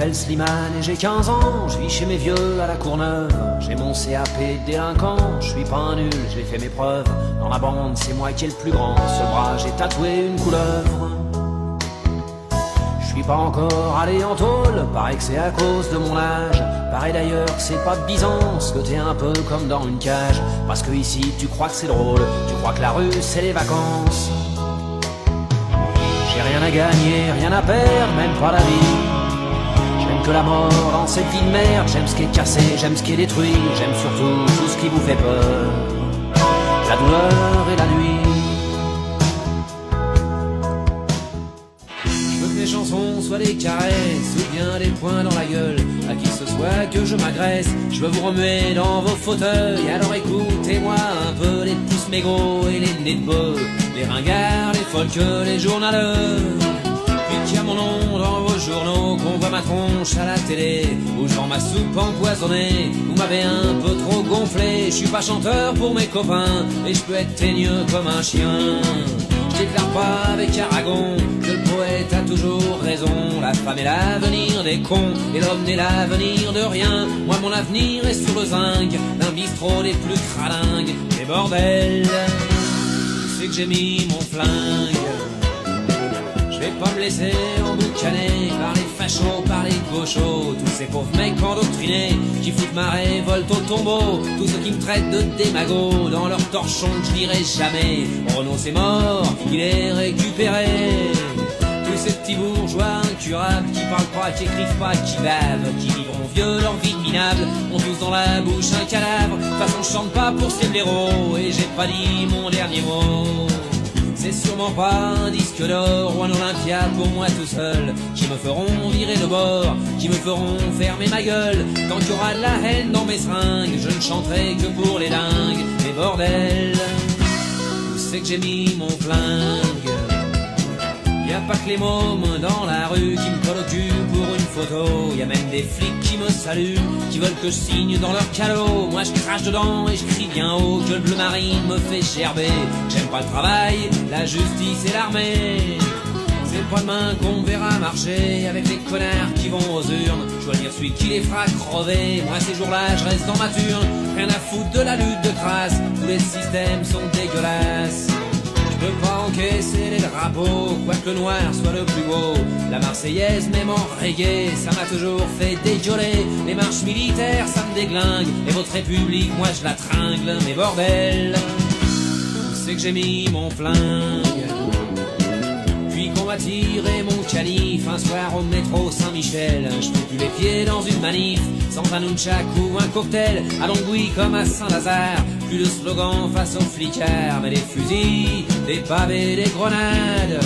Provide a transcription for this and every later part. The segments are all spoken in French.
m'appelle Slimane et j'ai 15 ans. Je vis chez mes vieux à la Courneuve. J'ai mon CAP de délinquant. Je suis pas un nul, j'ai fait mes preuves. Dans la bande, c'est moi qui est le plus grand. Sur le bras, j'ai tatoué une couleuvre. Je suis pas encore allé en tôle. Paraît que c'est à cause de mon âge. Paraît d'ailleurs que c'est pas de Byzance, que t'es un peu comme dans une cage. Parce que ici, tu crois que c'est drôle. Tu crois que la rue, c'est les vacances. J'ai rien à gagner, rien à perdre, même pas la vie. J'aime que la mort dans cette vie de merde. J'aime ce qui est cassé, j'aime ce qui est détruit. J'aime surtout tout ce qui vous fait peur. La douleur et la nuit. Je veux que mes chansons soient des caresses ou bien des poings dans la gueule. À qui que ce soit que je m'agresse. Je veux vous remuer dans vos fauteuils. Alors écoutez-moi un peu, les pouces mégots et les nez de bœuf, les ringards, les folles, les journaleux. Puis qu'il y a mon nom dans vos journaux, qu'on voit ma tronche à la télé, ou je vends ma soupe empoisonnée. Vous m'avez un peu trop gonflé. Je suis pas chanteur pour mes copains, et je peux être teigneux comme un chien. Je déclare pas avec Aragon que le poète a toujours raison. La femme est l'avenir des cons, et l'homme n'est l'avenir de rien. Moi mon avenir est sur le zinc d'un bistrot des plus cralingues. Mais bordel, c'est que j'ai mis mon flingue. Je vais pas me laisser emboucaner par les fachos, par les gauchos. Tous ces pauvres mecs endoctrinés qui foutent ma révolte au tombeau. Tous ceux qui me traitent de démago dans leur torchon que je dirai jamais. Renaud c'est mort, il est récupéré. Tous ces petits bourgeois incurables qui parlent pas, qui écrivent pas, qui bavent, qui vivront vieux leur vie minable, ont tous dans la bouche un cadavre. De toute façon je chante pas pour ces blaireaux, et j'ai pas dit mon dernier mot. C'est sûrement pas un disque d'or ou un Olympia pour moi tout seul qui me feront virer de bord, qui me feront fermer ma gueule. Tant qu'il y aura de la haine dans mes seringues, je ne chanterai que pour les dingues. Mais bordel, où c'est que j'ai mis mon flingue? Y a pas que les mômes dans la rue qui me collent au cul pour une photo. Y a même des flics qui me saluent, qui veulent que je signe dans leur calot. Moi je crache dedans et je crie bien haut que le bleu marine me fait gerber. J'aime pas le travail, la justice et l'armée. C'est pas demain qu'on me verra marcher avec les connards qui vont aux urnes, choisir celui qui les fera crever. Moi ces jours-là je reste dans ma turne, rien à foutre de la lutte de classe. Tous les systèmes sont dégueulasses. Je peux pas encaisser les drapeaux, quoique le noir soit le plus beau. La Marseillaise, même en reggae, ça m'a toujours fait dégueuler. Les marches militaires, ça me déglingue, et votre république, moi je la tringle. Mais bordel, où c'est que j'ai mis mon flingue? Puis qu'on m'a tiré mon canif un soir au métro Saint-Michel. Je fous plus les pieds dans une manif sans un nunchak ou un cocktail à Longwy comme à Saint-Lazare. Plus de slogans face aux flicards, mais des fusils, des pavés, des grenades.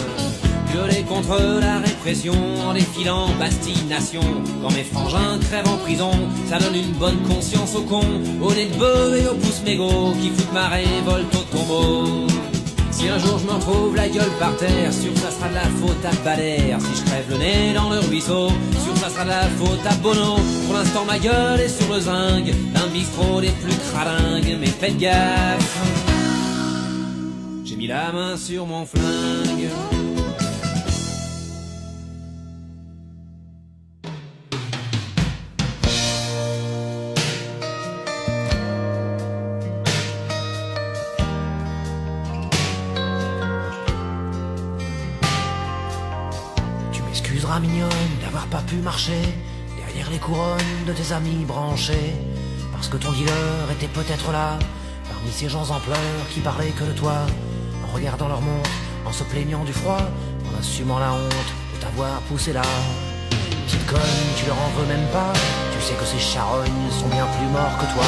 Gueuler contre la répression en défilant Bastille Nation. Quand mes frangins crèvent en prison, ça donne une bonne conscience aux cons, aux nez de bœuf et aux pouces mégots qui foutent ma révolte au tombeau. Si un jour je me retrouve la gueule par terre, sûr ça sera de la faute à Balère. Si je crève le nez dans le ruisseau, sûr ça sera de la faute à Bono. Pour l'instant ma gueule est sur le zinc d'un bistrot des plus cralingues. Mais faites gaffe, j'ai mis la main sur mon flingue. Mignonne d'avoir pas pu marcher derrière les couronnes de tes amis branchés, parce que ton dealer était peut-être là parmi ces gens en pleurs qui parlaient que de toi, en regardant leur montre, en se plaignant du froid, en assumant la honte de t'avoir poussé là. Petite conne, tu leur en veux même pas, tu sais que ces charognes sont bien plus morts que toi.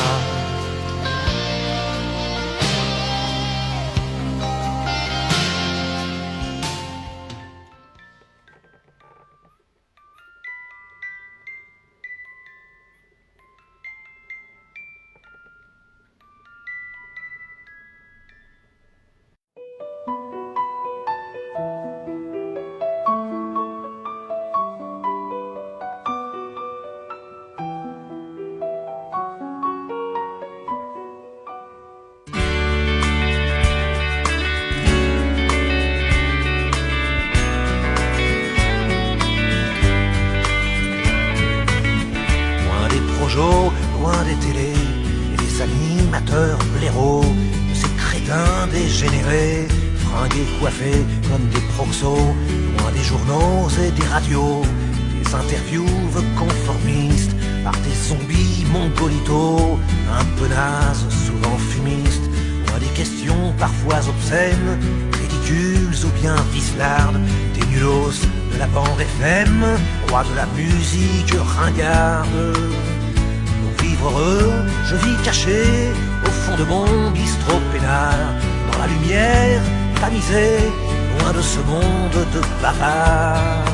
loin des télés et des animateurs blaireaux, de ces crétins dégénérés, fringués, coiffés comme des proxos, loin des journaux et des radios, des interviews conformistes par des zombies mongolitos, un peu nazes, souvent fumistes, loin des questions parfois obscènes, ridicules ou bien vislardes, des nulos de la bande FM, roi de la musique ringarde. Pour vivre heureux, je vis caché au fond de mon bistrot peinard, dans la lumière, tamisé, loin de ce monde de bavards.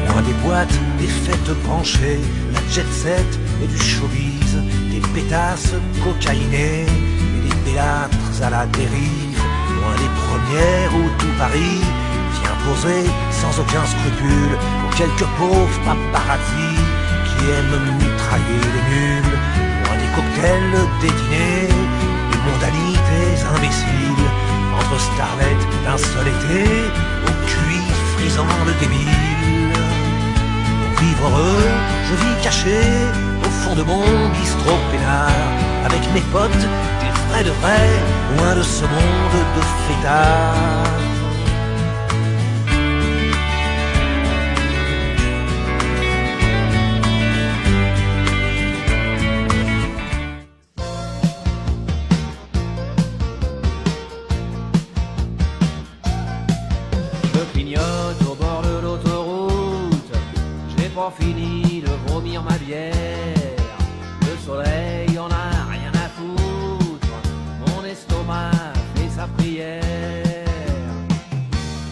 Loin des boîtes, des fêtes branchées, la jet set et du showbiz, des pétasses cocaïnées et des bellâtres à la dérive, loin des premières où tout Paris vient poser sans aucun scrupule pour quelques pauvres paparazzi qui aiment mitrailler les nuls, loin des cocktails, des dîners, des mondanités imbéciles, entre starlettes d'un seul été, au QI frisant le débile. Pour vivre heureux, je vis caché au fond de mon bistrot peinard, avec mes potes, des vrais de vrais, loin de ce monde de fêtards. Je clignote au bord de l'autoroute, j'ai pas fini de vomir ma bière. Le soleil en a rien à foutre, mon estomac fait sa prière.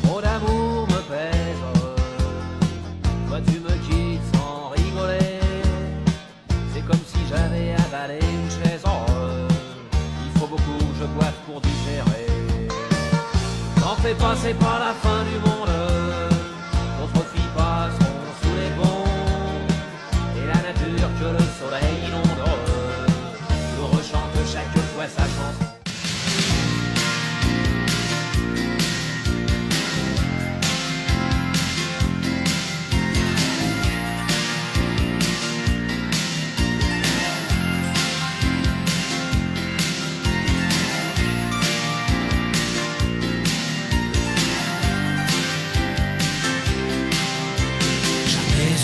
Trop d'amour me pèse, toi tu me quittes sans rigoler. C'est comme si j'avais avalé une chaise en il faut beaucoup que je boive pour digérer. T'en fais pas, c'est pas la fin du monde. D'autres filles passeront sous les ponts, et la nature que le soleil inonde nous rechante chaque fois sa chanson.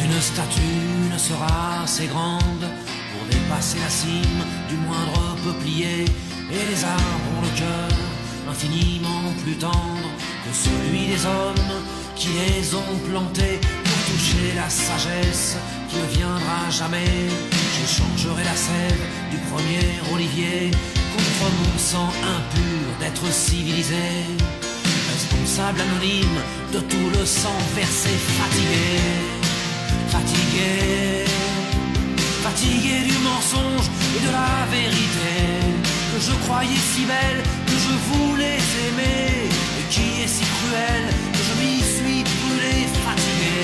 Une statue ne sera assez grande pour dépasser la cime du moindre peuplier, et les arbres ont le cœur infiniment plus tendre que celui des hommes qui les ont plantés. Pour toucher la sagesse qui ne viendra jamais, j'échangerai la sève du premier olivier contre mon sang impur d'être civilisé, responsable anonyme de tout le sang versé, fatigué, fatigué du mensonge et de la vérité que je croyais si belle, que je voulais aimer, et qui est si cruelle que je m'y suis brûlé. Fatigué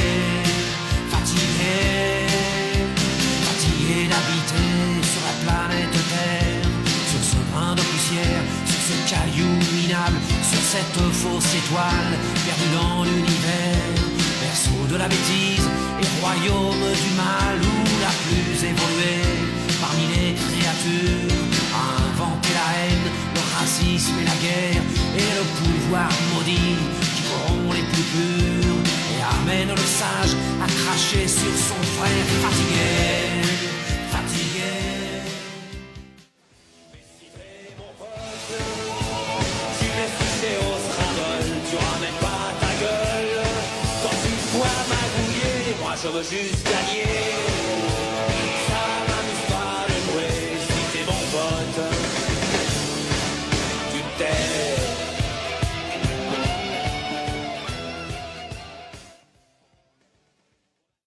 d'habiter sur la planète Terre, sur ce grain de poussière, sur ce caillou minable, sur cette fausse étoile perdue dans l'univers, berceau de la bêtise et royaume du mal, où la plus évoluée parmi les créatures a inventé la haine, le racisme et la guerre, et le pouvoir maudit qui corrompt les plus purs et amène le sage à cracher sur son frère. Fatigué. Tu m'es fixé au stringole, tu ramènes pas ta gueule. Quand tu vois magouiller, moi je veux juste gagner.